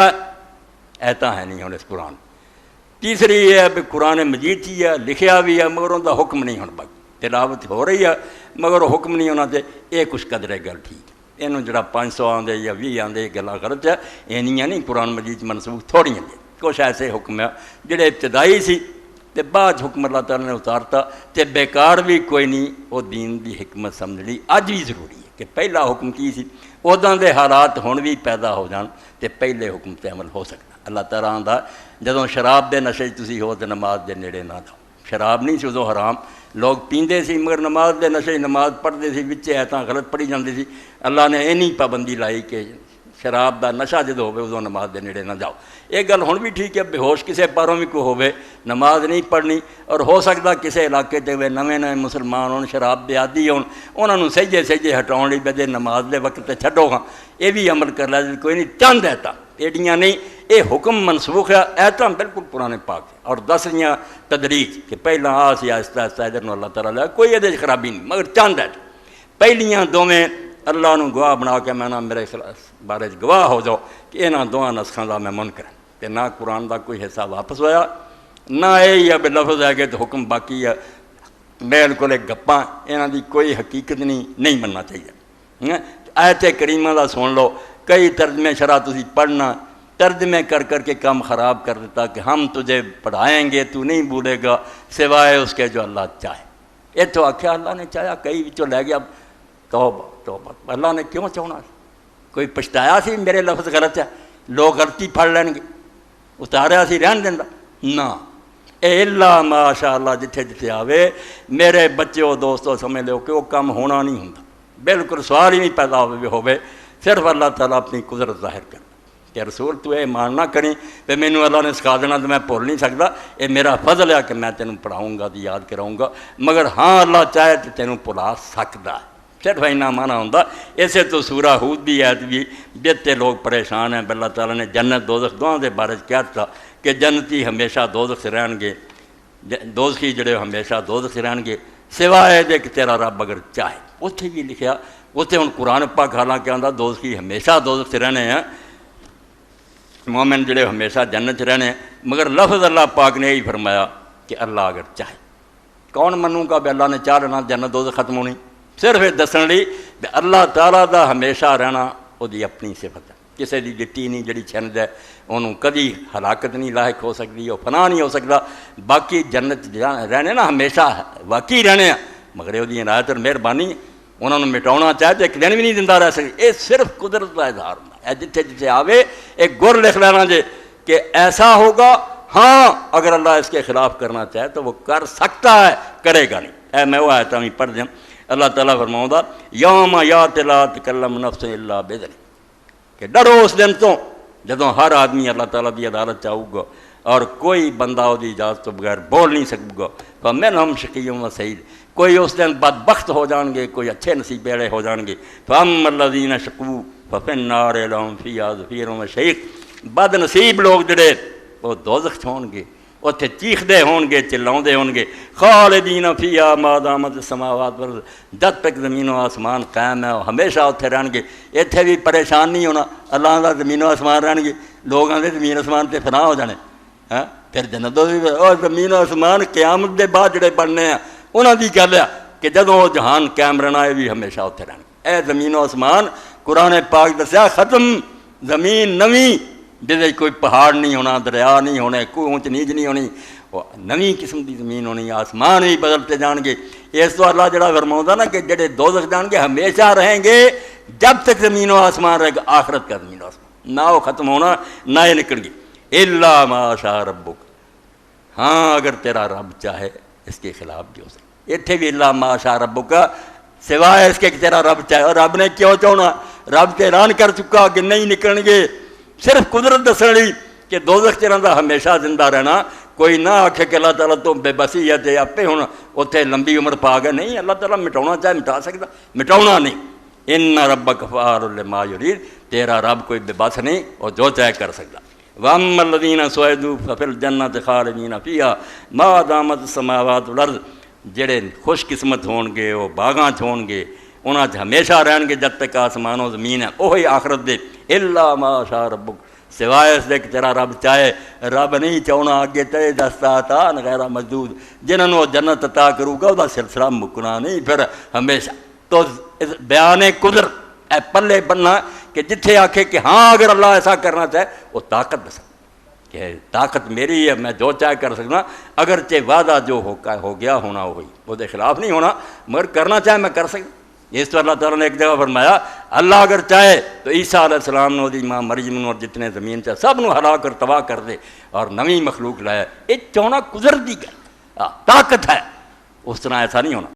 ایتاں ہے نہیں ہوں اس قرآن. تیسری یہ ہے بھی قرآن مجید چی ہے لکھیا بھی ہے مگر ان کا حکم نہیں ہونا. باقی تلاوت ہو رہی ہے مگر حکم نہیں ہونا. تے یہ کچھ قدرے گل ٹھیک ہے. یہ جڑا 500 آدھے یا 20 آدھے گلا غلط ہے. یہ نہیں قرآن مجید منسوخ تھوڑی ہیں. کچھ ایسے حکم ہے جڑے ابتدائی سی تے بعد حکم اللہ تعالیٰ نے اتارتا تے بیکار بھی کوئی نہیں. وہ دین دی حکمت سمجھنی اج بھی ضروری ہے کہ پہلا حکم کی سی اُداں دے حالات ہن بھی پیدا ہو جان تے پہلے حکم تے عمل ہو سکتا. اللہ تعالیٰ آندا جدوں شراب دے نشے تسی ہو تے نماز دے نیڑے نہ جاؤ. شراب نہیں سی ادوں حرام, لوگ پیندے سی مگر نماز دے نشے نماز پڑھتے سی وچے ایتاں غلط پڑھی جاندی سی. اللہ نے اینی پابندی لائی کہ شراب دا نشہ جدوں ہوے ادوں نماز دے نیڑے نہ جاؤ. یہ گل ہن بھی ٹھیک ہے بے ہوش کسے پاروں بھی کوئی ہوے نماز نہیں پڑھنی. اور ہو سکتا کسے علاقے تے نویں نویں مسلمان ہون شراب دے عادی ہون انہاں نوں سجے ہٹاؤن لئی بدے نماز دے وقت تے چھڈو ہاں یہ بھی عمل کر لے. کوئی نہیں چند ایتاں ایڈیاں نہیں یہ حکم منسوخ ہے. ایتاں بالکل قرآن پاک ہے. اور دس رہیاں تدریج کہ پہلا آ سی آہستہ آہستہ ادھر نوں اللہ تعالیٰ لیا کوئی یہ خرابی نہیں مگر چند ہے. پہلیاں دوویں اللہ نوں گواہ بنا کے میں نہ میرے بارے گواہ ہو جاؤ کہ انہاں دواں نسخاں دا میں منکر ہاں. کہ نہ قرآن دا کوئی حصہ واپس ہویا نہ یہ بے لفظ ہے کہ تو حکم باقی ہے بالکل گپاں انہاں دی کوئی حقیقت نہیں مننا چاہیے. آیت کریمہ دا سن لو کئی ترجمے شرح تسی پڑھنا ترجمے کر کے کام خراب کر دیتا کہ ہم تجھے پڑھائیں گے تو نہیں بھولے گا سوائے اس کے جو اللہ چاہے. یہ تو آخیا اللہ نے چاہیا کئی وچوں لے گیا. توبہ اللہ نے کیوں چاہنا کوئی پچھتایا سی میرے لفظ غلط ہے لوگ غلطی پڑھ لین گے اتاریا سی رہن دینا نہ. اے اللہ ماشاء اللہ جتھے جتھے آوے میرے بچے دوستو سمجھ لو کہ وہ کام ہونا نہیں ہوندا. بالکل سوال ہی نہیں پیدا ہوئے صرف اللہ تعالیٰ اپنی قدرت ظاہر کر کہ رسول تو یہ مان نہ کریں کہ مینوں اللہ نے سکھا دینا تو میں بھول نہیں سکتا. یہ میرا فضل ہے کہ میں تینوں پڑھاؤں گا تو یاد کراؤں گا مگر ہاں اللہ چاہے تو تینوں بھلا سکتا ہے. صرف اینا مانا ہوندا. اسے تو سورہ ہود بھی ہے بھی جتے لوگ پریشان ہیں اللہ تعالیٰ نے جنت دوزخ دونوں دے بارے کیا تھا کہ جنتی ہمیشہ دوزخ سے رہن گے دوزخی جڑے ہمیشہ دوزخ سے رہن گے سوائے دے کہ تیرا رب اگر چاہے. اتنے بھی لکھیا اتنے ہوں قرآن پاک حالانکہ آندا دوزخی ہمیشہ دوزخ سے رہنے ہیں مومن جڑے ہمیشہ جنت سے رہنے ہیں مگر لفظ اللہ پاک نے یہی فرمایا کہ اللہ اگر چاہے. کون منوں گا بھی اللہ نے چاہ لینا جنت دوزخ ختم ہونی. صرف یہ دسن لی کہ اللہ تعالیٰ دا ہمیشہ رہنا وہ اپنی صفت ہے. کسی دی گٹی نہیں جڑی چھند ہے انہوں کدی ہلاکت نہیں لاحق ہو سکتی وہ فنا نہیں ہو سکتا. باقی جنت رہنے نا ہمیشہ واقعی رہنے ہیں مگر وہ عنایت اور مہربانی انہوں نے مٹاؤنا چاہے تو ایک دن بھی نہیں زندہ رہ سکتی. یہ صرف قدرت کا اظہار ہوتا ہے. جتھے جتھے آوے ایک گر لکھ لینا جے کہ ایسا ہوگا ہاں اگر اللہ اس کے خلاف کرنا چاہے تو وہ کر سکتا ہے کرے گا نہیں. اے میں وہ آیتاں بھی پڑھ دیں. اللہ تعالیٰ فرماؤں یوم یات لا تکلم نفس الا باذنہ کہ ڈرو اس دن تو جدوں ہر آدمی اللہ تعالیٰ دی عدالت چاہو گا اور کوئی بندہ وہ اجازت تو بغیر بول نہیں سکے گا. فمنہم شقی و سعید کوئی اس دن بدبخت ہو جان گے کوئی اچھے نصیب والے ہو جان گے. فاما الذین شقوا ففی النار لهم فیہا زفیر و شہیق. بد نصیب لوگ جڑے وہ دوزخ ہون گے اتنے چیختے ہون گے چلاؤندے ہون گے خالدین فیہا ما دامت السماوات والارض جب تک زمین و آسمان قائم ہے وہ ہمیشہ اتنے رہن گے. اتنے بھی پریشان نہیں ہونا اللہ کا زمین و آسمان رہن گے. لوگ آتے زمین آسمان تے فنا ہو جانے ہاں پھر جنت اور زمین و آسمان قیامت دے بعد جڑے بننے ہیں انہوں کی گل ہے کہ جدوں وہ جہان قائم رہنا ہے بھی ہمیشہ اتنے رہن گے. اے زمین و آسمان قرآن پاک دسیا ختم زمین نویں جیسے کوئی پہاڑ نہیں ہونا دریا نہیں ہونے کوئی اونچ نیچ نہیں ہونی وہ نویں قسم کی زمین ہونی آسمان بھی بدلتے جان گے. اس تو اللہ جڑا فرماؤں نا کہ جڑے دوزخ جان گے ہمیشہ رہیں گے جب تک زمین و آسمان رہے گا. آخرت کا زمین و آسمان نہ وہ ختم ہونا نہ یہ نکل گی. الا ما شاء ربک ہاں اگر تیرا رب چاہے اس کے خلاف بھی ہو سکے. اتنے بھی الا ما شاء ربک سوائے اس کے کہ تیرا رب چاہے. اور رب نے کیوں چاہنا رب تے اعلان کر چکا کہ نہیں نکلیں گے. صرف قدرت دسن لی کہ دوزخ چرا دا ہمیشہ زندہ رہنا. کوئی نہ آکھے کہ اللہ تعالیٰ تو بے بسی ہے آپے ہوں اتنے لمبی عمر پا گئے. نہیں اللہ تعالیٰ مٹاؤنا چاہے مٹا سکتا مٹاؤنا نہیں. ان ربک فعال لما یرید تیرا رب کوئی بے بس نہیں اور جو چاہے کر سکتا. واما الذین سعدوا ففی الجنۃ خالدین فیہا ما دامت السماوات والارض جڑے خوش قسمت ہون گے وہ باغاں چ ہون گے انہاں چ ہمیشہ رہن گے جب تک آسمان و زمین ہے. وہی آخرت دے الا ما شاء ربک سوائے اس دے کہ تیرا رب چاہے. رب نہیں چاہنا اگے تے دستا عطا غیر محدود جنہاں نوں جنت عطا کروں گا وہ سلسلہ مکنا نہیں پھر ہمیشہ. تو بیان قدرت اے پلے بننا کہ جتھے آکھے کہ ہاں اگر اللہ ایسا کرنا چاہے وہ طاقت دس کہ طاقت میری ہے میں جو چاہے کر سکنا. اگرچہ وعدہ جو ہو گیا ہونا وہی وہ دے خلاف نہیں ہونا مگر کرنا چاہے میں کر سکتا. اس تو اللہ تعالیٰ نے ایک جگہ فرمایا اللہ اگر چاہے تو عیسیٰ علیہ السلام نے دی ماں مریم اور جتنے زمین چاہے سب نو ہلاک کر تباہ کر دے اور نویں مخلوق لایا. یہ چاہنا قدرت دی گل طاقت ہے. اس طرح ایسا نہیں ہونا.